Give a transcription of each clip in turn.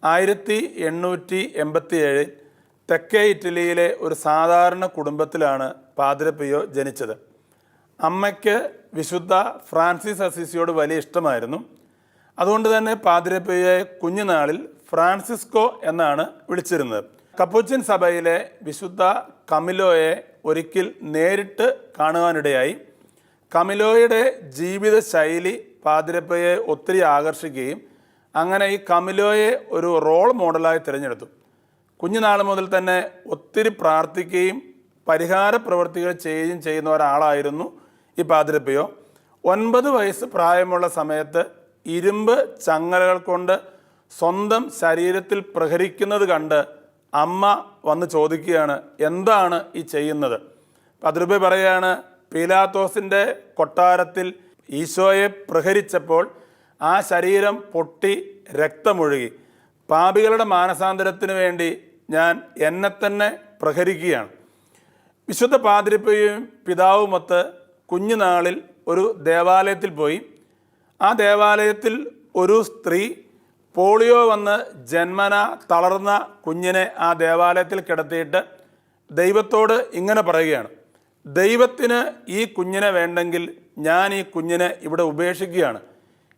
1887 തെക്കേ ഇറ്റലിയിലെ ഒരു സാധാരണ കുടുംബത്തിലാണ് പാദ്രെ പിയോ ജനിച്ചത്. അമ്മയ്ക്ക് വിശുദ്ധ ഫ്രാൻസിസ് അസീസിയോട് വലിയ ഇഷ്ടമായിരുന്നു. അതുകൊണ്ട് തന്നെ പാദ്രെ പിയോയെ കുഞ്ഞുനാളിൽ ഫ്രാൻസിസ്കോ എന്നാണ് വിളിച്ചിരുന്നത്. കപ്പുച്ചിൻ സഭയിലെ വിശുദ്ധ കമിലോയെ ഒരിക്കൽ നേരിട്ട് കാണുവാനിടയായി. കമിലോയുടെ ജീവിത ശൈലി പാദ്രെ പിയോയെ ഒത്തിരി ആകർഷിക്കുകയും അങ്ങനെ ഈ കമിലോയെ ഒരു റോൾ മോഡലായി തിരഞ്ഞെടുത്തു. കുഞ്ഞുനാൾ മുതൽ തന്നെ ഒത്തിരി പ്രാർത്ഥിക്കുകയും പരിഹാര പ്രവൃത്തികൾ ചെയ്യുകയും ചെയ്യുന്ന ഒരാളായിരുന്നു ഈ പാദ്രെ പിയോ. 9 വയസ്സ് പ്രായമുള്ള സമയത്ത് ഇരുമ്പ് ചങ്ങലകൾ കൊണ്ട് സ്വന്തം ശരീരത്തിൽ പ്രഹരിക്കുന്നത് കണ്ട് അമ്മ വന്ന് ചോദിക്കുകയാണ്, എന്താണ് ഈ ചെയ്യുന്നത്? പാദ്രെ പിയോ പറയുകയാണ്, പീലാത്തോസിൻ്റെ കൊട്ടാരത്തിൽ ഈശോയെ പ്രഹരിച്ചപ്പോൾ ആ ശരീരം പൊട്ടി രക്തമൊഴുകി. പാപികളുടെ മാനസാന്തരത്തിന് വേണ്ടി ഞാൻ എന്നെ തന്നെ പ്രഹരിക്കുകയാണ്. വിശുദ്ധ പാദ്രെ പിയോയും പിതാവുമൊത്ത് കുഞ്ഞുനാളിൽ ഒരു ദേവാലയത്തിൽ പോയി. ആ ദേവാലയത്തിൽ ഒരു സ്ത്രീ പോളിയോ വന്ന് ജന്മന തളർന്ന കുഞ്ഞിനെ ആ ദേവാലയത്തിൽ കിടത്തിയിട്ട് ദൈവത്തോട് ഇങ്ങനെ പറയുകയാണ്, ദൈവത്തിന് ഈ കുഞ്ഞിനെ വേണ്ടെങ്കിൽ ഞാൻ ഈ കുഞ്ഞിനെ ഇവിടെ ഉപേക്ഷിക്കുകയാണ്.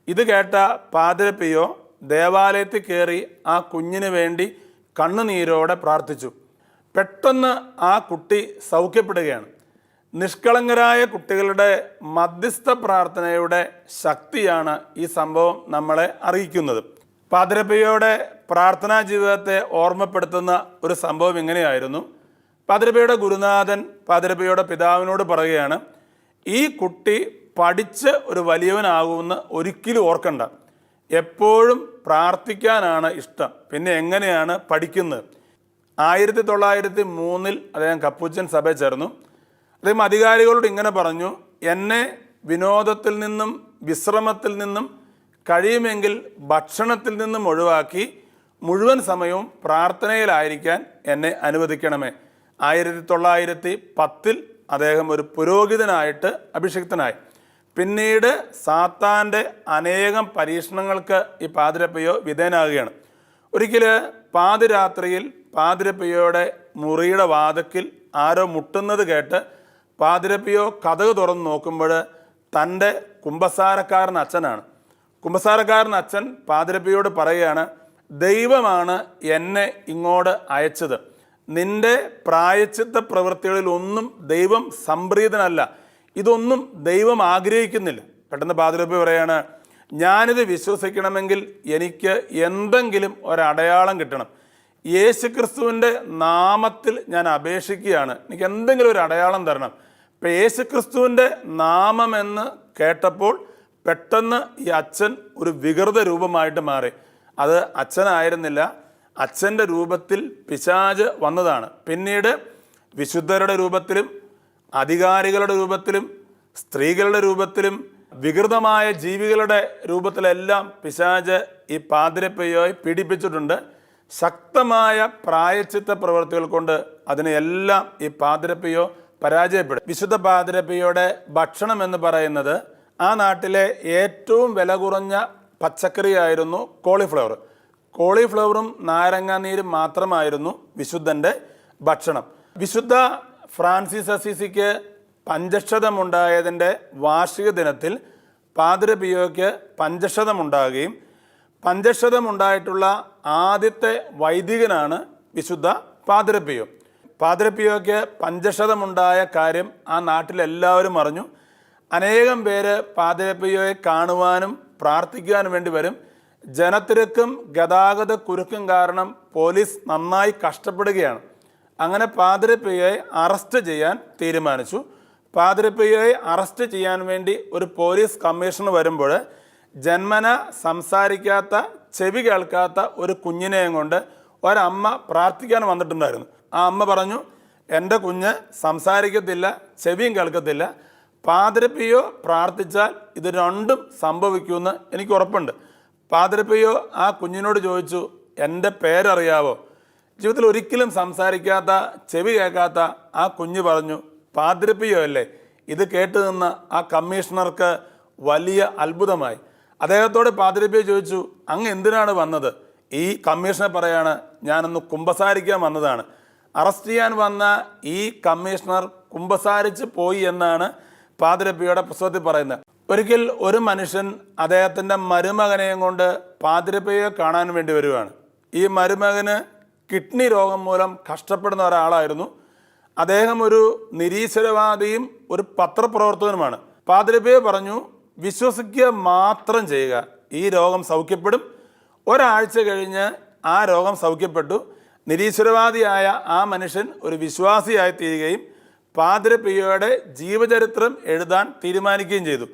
ഇത് കേട്ട പാദ്രെ പിയോ ദേവാലയത്തിൽ കയറി ആ കുഞ്ഞിന് വേണ്ടി കണ്ണുനീരോടെ പ്രാർത്ഥിച്ചു. പെട്ടെന്ന് ആ കുട്ടി സൗഖ്യപ്പെടുകയാണ്. നിഷ്കളങ്കരായ കുട്ടികളുടെ മധ്യസ്ഥ പ്രാർത്ഥനയുടെ ശക്തിയാണ് ഈ സംഭവം നമ്മളെ അറിയിക്കുന്നത്. പാദ്രെ പിയോയുടെ പ്രാർത്ഥനാ ജീവിതത്തെ ഓർമ്മപ്പെടുത്തുന്ന ഒരു സംഭവം ഇങ്ങനെയായിരുന്നു. പാദ്രെ പിയോയുടെ ഗുരുനാഥൻ പാദ്രെ പിയോയുടെ പിതാവിനോട് പറയുകയാണ്, ഈ കുട്ടി പഠിച്ച് ഒരു വലിയവനാകുമെന്ന് ഒരിക്കലും ഓർക്കണ്ട, എപ്പോഴും പ്രാർത്ഥിക്കാനാണ് ഇഷ്ടം, പിന്നെ എങ്ങനെയാണ് പഠിക്കുന്നത്. 1903 അദ്ദേഹം കപ്പുച്ചിൻ സഭയിൽ ചേർന്നു. അദ്ദേഹം അധികാരികളോട് ഇങ്ങനെ പറഞ്ഞു, എന്നെ വിനോദത്തിൽ നിന്നും വിശ്രമത്തിൽ നിന്നും കഴിയുമെങ്കിൽ ഭക്ഷണത്തിൽ നിന്നും ഒഴിവാക്കി മുഴുവൻ സമയവും പ്രാർത്ഥനയിലായിരിക്കാൻ എന്നെ അനുവദിക്കണമേ. 1910 അദ്ദേഹം ഒരു പുരോഹിതനായിട്ട് അഭിഷിക്തനായി. പിന്നീട് സാത്താൻ്റെ അനേകം പരീക്ഷണങ്ങൾക്ക് ഈ പാദ്രെ പിയോ വിധേയനാകുകയാണ്. ഒരിക്കൽ പാതിരാത്രിയിൽ പാദ്രെ പിയോയുടെ മുറിയുടെ വാതിൽക്കൽ ആരോ മുട്ടുന്നത് കേട്ട് പാദ്രെ പിയോ കതക് തുറന്ന് നോക്കുമ്പോൾ തൻ്റെ കുമ്പസാരക്കാരൻ അച്ഛനാണ്. കുമ്പസാരക്കാരൻ അച്ഛൻ പാദ്രെ പിയോയോട് പറയുകയാണ്, ദൈവമാണ് എന്നെ ഇങ്ങോട്ട് അയച്ചത്. നിന്റെ പ്രായശ്ചിത്ത പ്രവൃത്തികളിൽ ഒന്നും ദൈവം സംപ്രീതനല്ല, ഇതൊന്നും ദൈവം ആഗ്രഹിക്കുന്നില്ല. പെട്ടെന്ന് പാദ്രെ പിയോ പറയാണ്, ഞാനിത് വിശ്വസിക്കണമെങ്കിൽ എനിക്ക് എന്തെങ്കിലും ഒരടയാളം കിട്ടണം. യേശുക്രിസ്തുവിൻ്റെ നാമത്തിൽ ഞാൻ അപേക്ഷിക്കുകയാണ്, എനിക്ക് എന്തെങ്കിലും ഒരു അടയാളം തരണം. ഇപ്പം യേശുക്രിസ്തുവിൻ്റെ നാമമെന്ന് കേട്ടപ്പോൾ പെട്ടെന്ന് ഈ അച്ഛൻ ഒരു വികൃത രൂപമായിട്ട് മാറി. അത് അച്ഛനായിരുന്നില്ല, അച്ഛൻ്റെ രൂപത്തിൽ പിശാച് വന്നതാണ്. പിന്നീട് വിശുദ്ധരുടെ രൂപത്തിലും അധികാരികളുടെ രൂപത്തിലും സ്ത്രീകളുടെ രൂപത്തിലും വികൃതമായ ജീവികളുടെ രൂപത്തിലെല്ലാം പിശാച് ഈ പാദ്രെ പിയോയെ പീഡിപ്പിച്ചിട്ടുണ്ട്. ശക്തമായ പ്രായശ്ചിത്ത പ്രവൃത്തികൾ കൊണ്ട് അതിനെല്ലാം ഈ പാദ്രെ പിയോ പരാജയപ്പെടും. വിശുദ്ധ പാദ്രെ പിയോയുടെ ഭക്ഷണം എന്ന് പറയുന്നത് ആ നാട്ടിലെ ഏറ്റവും വില കുറഞ്ഞ പച്ചക്കറിയായിരുന്നു കോളിഫ്ലവർ. കോളിഫ്ലവറും നാരങ്ങാനീരും മാത്രമായിരുന്നു വിശുദ്ധൻ്റെ ഭക്ഷണം. വിശുദ്ധ ഫ്രാൻസിസ് അസീസിക്ക് പഞ്ചക്ഷതമുണ്ടായതിൻ്റെ വാർഷിക ദിനത്തിൽ പാദ്രെ പിയോയ്ക്ക് പഞ്ചക്ഷതമുണ്ടാകുകയും പഞ്ചക്ഷതമുണ്ടായിട്ടുള്ള ആദ്യത്തെ വൈദികനാണ് വിശുദ്ധ പാദ്രെ പിയോ. പാദ്രെ പിയോയ്ക്ക് പഞ്ചക്ഷതമുണ്ടായ കാര്യം ആ നാട്ടിലെല്ലാവരും അറിഞ്ഞു. അനേകം പേര് പാദ്രെ പിയോയെ കാണുവാനും പ്രാർത്ഥിക്കുവാനും വേണ്ടി വരും. ജനത്തിരക്കും ഗതാഗത കുരുക്കും കാരണം പോലീസ് നന്നായി കഷ്ടപ്പെടുകയാണ്. അങ്ങനെ പാദ്രെ പിയോയെ അറസ്റ്റ് ചെയ്യാൻ തീരുമാനിച്ചു. പാദ്രെ പിയോയെ അറസ്റ്റ് ചെയ്യാൻ വേണ്ടി ഒരു പോലീസ് കമ്മീഷണർ വരുമ്പോൾ ജന്മന സംസാരിക്കാത്ത ചെവി കേൾക്കാത്ത ഒരു കുഞ്ഞിനെയും കൊണ്ട് ഒരമ്മ പ്രാർത്ഥിക്കാൻ വന്നിട്ടുണ്ടായിരുന്നു. ആ അമ്മ പറഞ്ഞു, എൻ്റെ കുഞ്ഞ് സംസാരിക്കത്തില്ല, ചെവിയും കേൾക്കത്തില്ല, പാദ്രെ പിയോ പ്രാർത്ഥിച്ചാൽ ഇത് രണ്ടും സംഭവിക്കുമെന്ന് എനിക്ക് ഉറപ്പുണ്ട്. പാദ്രെ പിയോ ആ കുഞ്ഞിനോട് ചോദിച്ചു, എൻ്റെ പേരറിയാവോ? ജീവിതത്തിൽ ഒരിക്കലും സംസാരിക്കാത്ത ചെവി കേൾക്കാത്ത ആ കുഞ്ഞ് പറഞ്ഞു, പാദ്രെ പിയോ അല്ലേ? ഇത് കേട്ട് നിന്ന ആ കമ്മീഷണർക്ക് വലിയ അത്ഭുതമായി. അദ്ദേഹത്തോട് പാദ്രെ പിയോ ചോദിച്ചു, അങ്ങ് എന്തിനാണ് വന്നത്? ഈ കമ്മീഷണർ പറയാണ്, ഞാനൊന്ന് കുമ്പസാരിക്കാൻ വന്നതാണ്. അറസ്റ്റ് ചെയ്യാൻ വന്ന ഈ കമ്മീഷണർ കുമ്പസാരിച്ച് പോയി എന്നാണ് പാതിരി പിയോയുടെ പുസ്തകത്തിൽ പറയുന്നത്. ഒരിക്കൽ ഒരു മനുഷ്യൻ അദ്ദേഹത്തിൻ്റെ മരുമകനെയും കൊണ്ട് പാതിരി പിയോയെ കാണാൻ വേണ്ടി വരുവാണ്. ഈ മരുമകന് കിഡ്നി രോഗം മൂലം കഷ്ടപ്പെടുന്ന ഒരാളായിരുന്നു. അദ്ദേഹം ഒരു നിരീശ്വരവാദിയും ഒരു പത്രപ്രവർത്തകനുമാണ്. പാതിരി പിയോ പറഞ്ഞു, വിശ്വസിക്കുക മാത്രം ചെയ്യുക, ഈ രോഗം സൗഖ്യപ്പെടും. ഒരാഴ്ച കഴിഞ്ഞ് ആ രോഗം സൗഖ്യപ്പെട്ടു. നിരീശ്വരവാദിയായ ആ മനുഷ്യൻ ഒരു വിശ്വാസിയായി തീരുകയും പാതിരി പിയോയുടെ ജീവചരിത്രം എഴുതാൻ തീരുമാനിക്കുകയും ചെയ്തു.